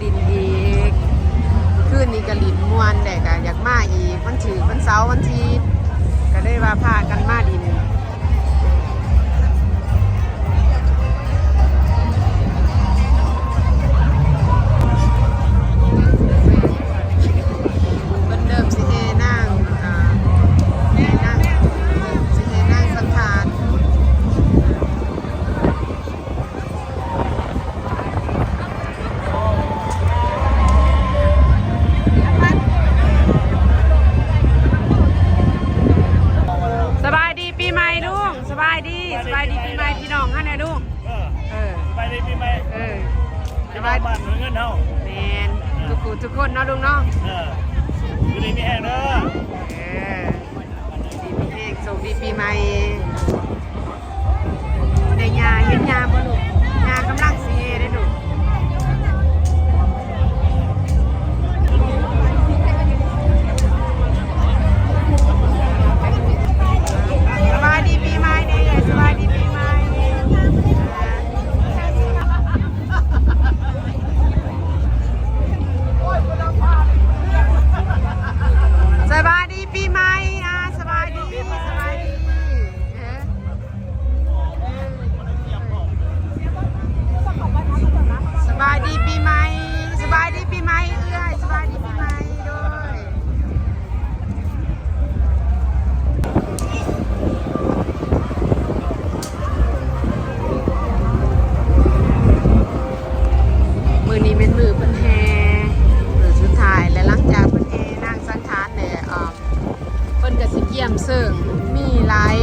ดินอีกคืนนี้ก็ลินมวนแต่ก็อยากมาอีกวันถือวันเสาร์วันอาทิตย์ก็ได้ว่าพากันมาดินสบายดีปีใหม่ลุงสบายดีปีใหม่พี่น้องฮะเนี่ยลุงสบายดีปีใหม่สบายบ้านเงินเท่าแมนทุกคนเนาะลุงเนาะอยู่ในมีแห้งเด้อดีมีแห้งส่งดีปีใหม่ในยาเห็นยาบ่ลูกยากำลังสีได้ลูกสบายดีปีใหม่เนี่ยสบายดีปีใหม่สบายดีปีใหม่สบายดีสบายดีปีใหม่สบายดีปีใหม่เอื้อยสบายดีปีใหม่ด้วยมือนี้เป็นมือเพิ่นแห่มือสุดท้ายและหลังจากเพิ่นแห่นางสังขารเนี่ยเพิ่นก็สิเกี่ยมเสิ่งมีหลาย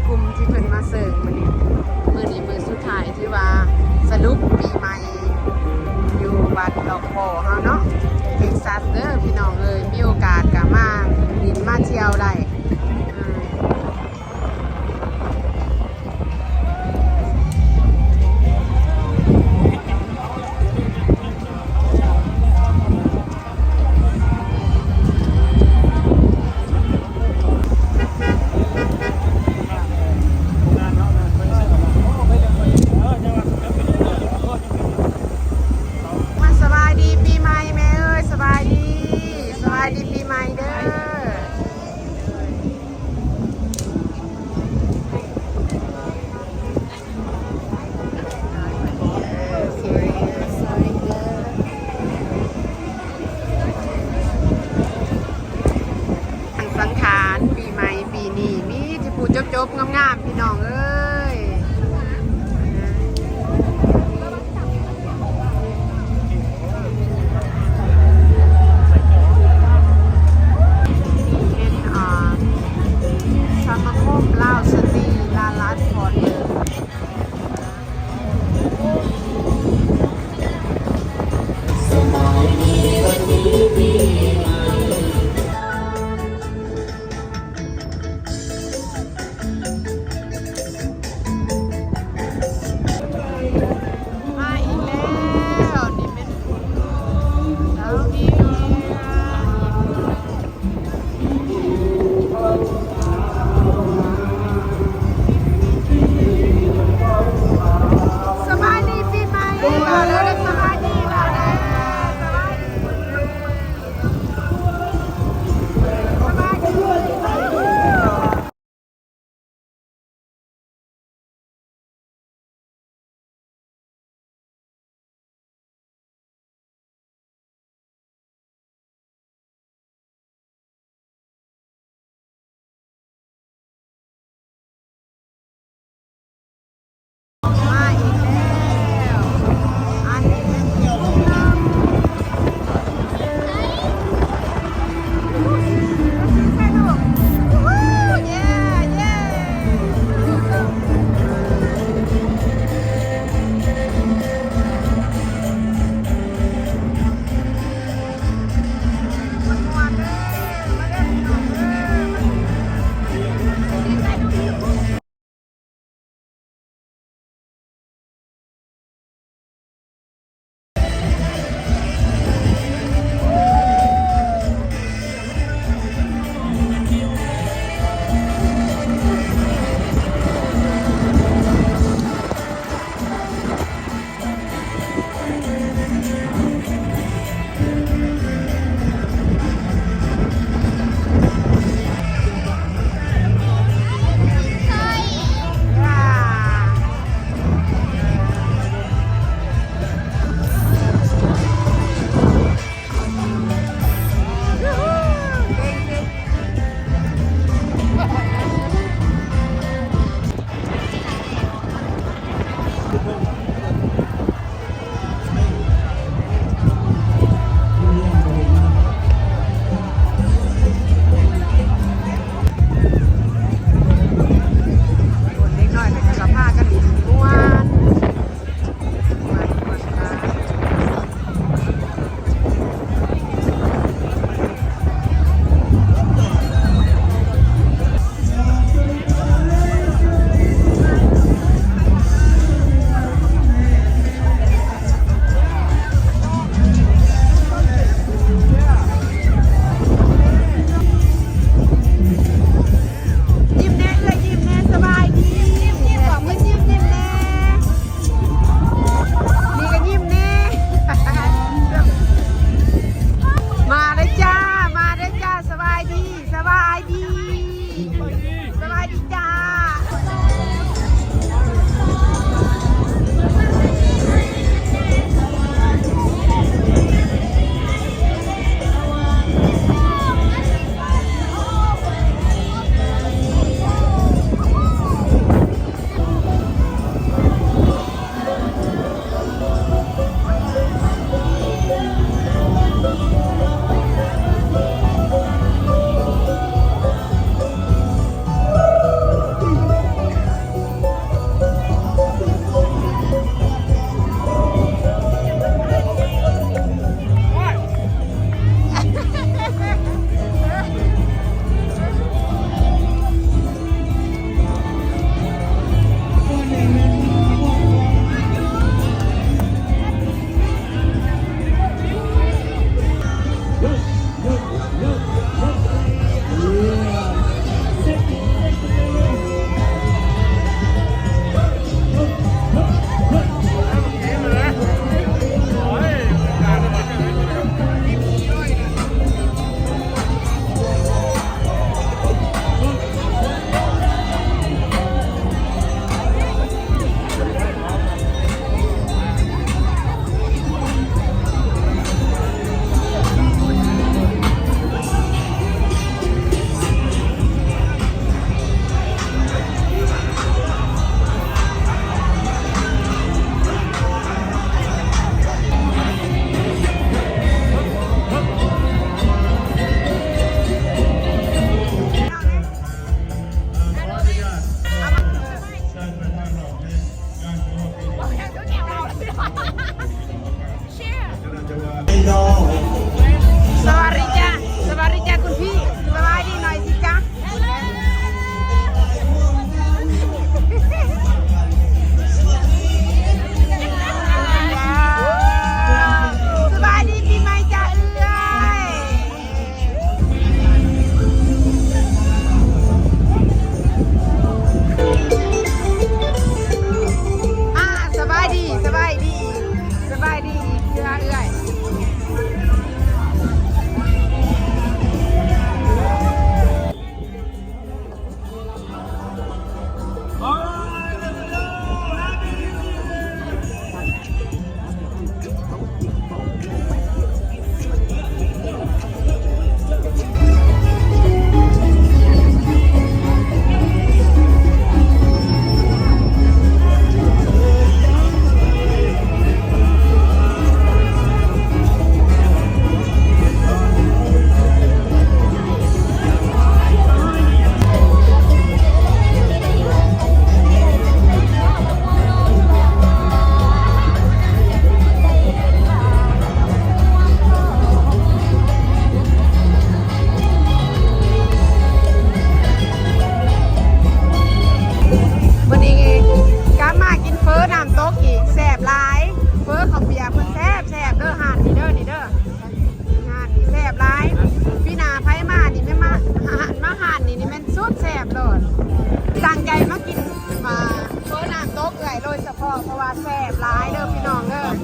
กลุ่มที่เพิ่นมาเสิ่งมื้อนี้มือสุดท้ายที่ว่าสรุปปีใหม่อยู่วัดดอกโพเฮาเนาะเท็กซัสเด้อพี่น้องเอ้ยมีโอกาสก็มาดินมาเที่ยวได้สบายดีปีใหม่แม่เอ้ยสบายดีปีใหม่เด้อ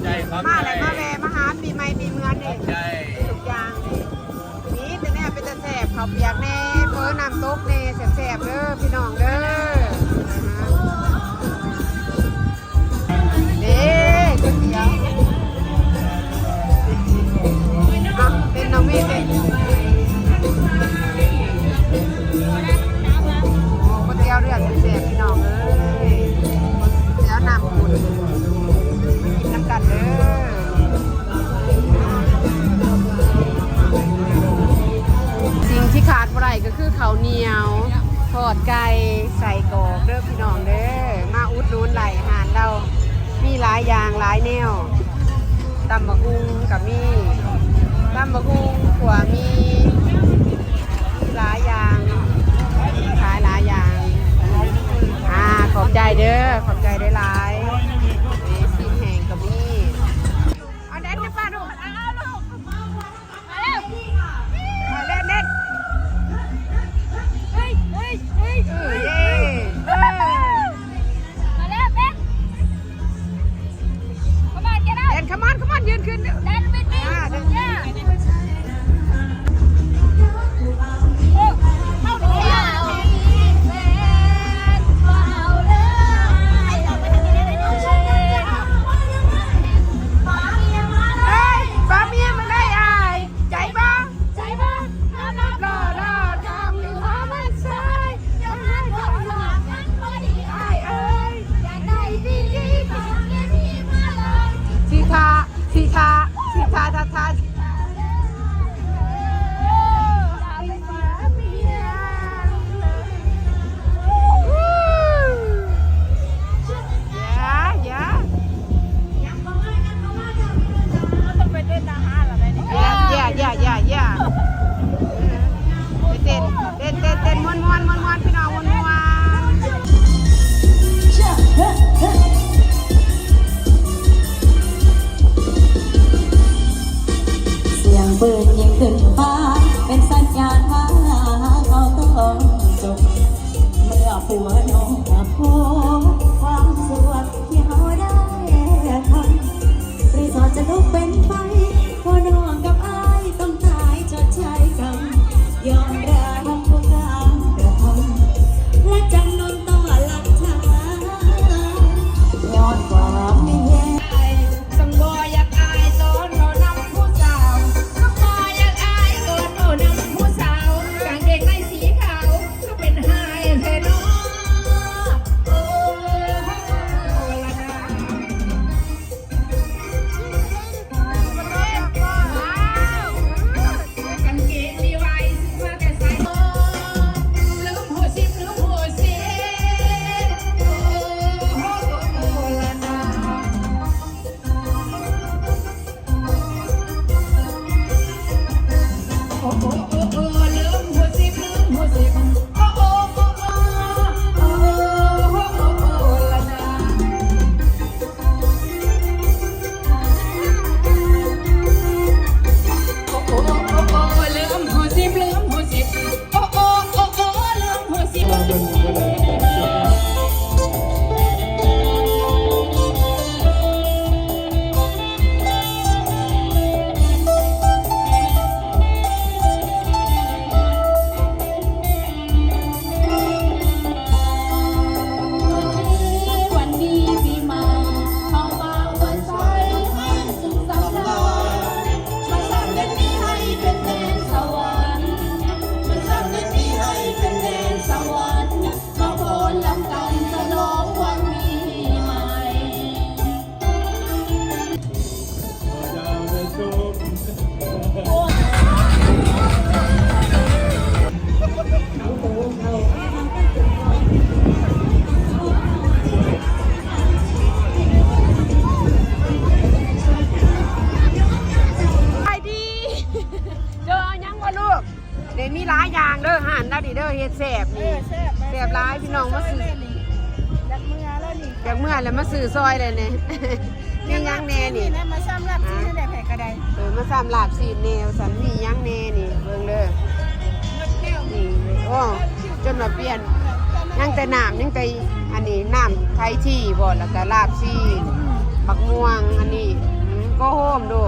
ใจครับ มาอะไรมาแวะมาหาปีใหม่ปีเมืองนี่ ใจ ทุกอย่างนี่แต่เนี่ยเป็นตะแสบข้าวเปียกแน่เพิ่นน้ำตกแน่แสบๆเด้อพี่น้องเด้อเด้ก๋วยเตี๋ยวเป็นน้องมีเป็นก๋วยเตี๋ยวเลือดแสบๆพี่น้องเอ้ยแล้วน้ำอุ่นกินน้ำกันเด้อสิ่งที่ขาดบ่ได้ก็คือข้าวเหนียวทอดไก่ใส่กรอกเด้อพี่น้องเด้อมาอุดหนุนไหลหานเรามีหลายอย่างหลายแนวตำบักหุ่งกับมีตำบักหุ่งขัวมีหลายอย่างขายหลายอย่างขอบใจเด้อขอบใจได้หลายนี่ซีนแห้งกับมีเอาเด็ดนะป้าดูเอาลูกมาเร็วมาเล่นเล่นเฮ้ยเฮ้ยเฮ้ยเฮ้ยมาเร็วเด็ดขมอนกันนะเด็ดขมอนยืนขึ้นเด็ดเด็ดเด็ดเด็ดเต้นม้วนพี่น้องม้วนเสียงปืนยิงขึ้นฟ้าเป็นสัญญาณว่าเขาต้องจบเมื่อผัวน้องพบความสวยที่เขาได้ทำรีสอร์ทจะลุกเป็นไฟพอน้องกับอายต้องตายจดใช้กรรมยอมรับทุกการกระทำและจำนนต่อหลักฐานย้อนความไม่แย่สังบอยากอายตอนเรานำผู้สาวสังบอยากอายตอนเรานำผู้สาวกางเกงในสีขาวก็เป็นไฮเทนอโอ้ละนะกางเกงมีไว้เพื่อแต่ใส่ลืมหัวซิปลืมหัวซิปโอ้ละนะ โอ้โอ้โอ้โอ้ลืมหัวซิปลืมหัวซิปโอ้โอ้โอ้โอ้โอ้โอ้โอ้ละนะโอ้โอ้โอ้โอ้ลืมหัวซิปลืมหัวซิปโอ้โอ้โอ้โอ้ลืมหัวซิป วันดีปีใหม่เข้ามาวันใสให้สุขสำราญมาสร้างเดือนนี้ให้เป็นแดนสวรรค์มาสร้างเดือนนี้ให้เป็นแดนสวรรค์มาโพลลำกันฉลองวันปีใหม่ ไปดีเด้อยังบ่ลูกเดี๋ยวมีหลายอย่างเด้อห่านแล้วดิเด้อเฮ็ดแซ่บนี่แซ่บหลายพี่น้องมาซื้อจากเมื่อแล้วมาซื้อซอยเลยเนี่ยมียังแน่นี่ มาซ้ำรับที่ให้ได้แผลกระได มาซ้ำลาบซีนแนวสันมียังแน่นี่เบิ่งเด้อนี่โอ้จนมาเปลี่ยนยังแต่น้ำยังแต่อันนี้น้ำไทยที่บ่แล้วก็ลาบซีน บักม่วงอันนี้ก็โฮมดู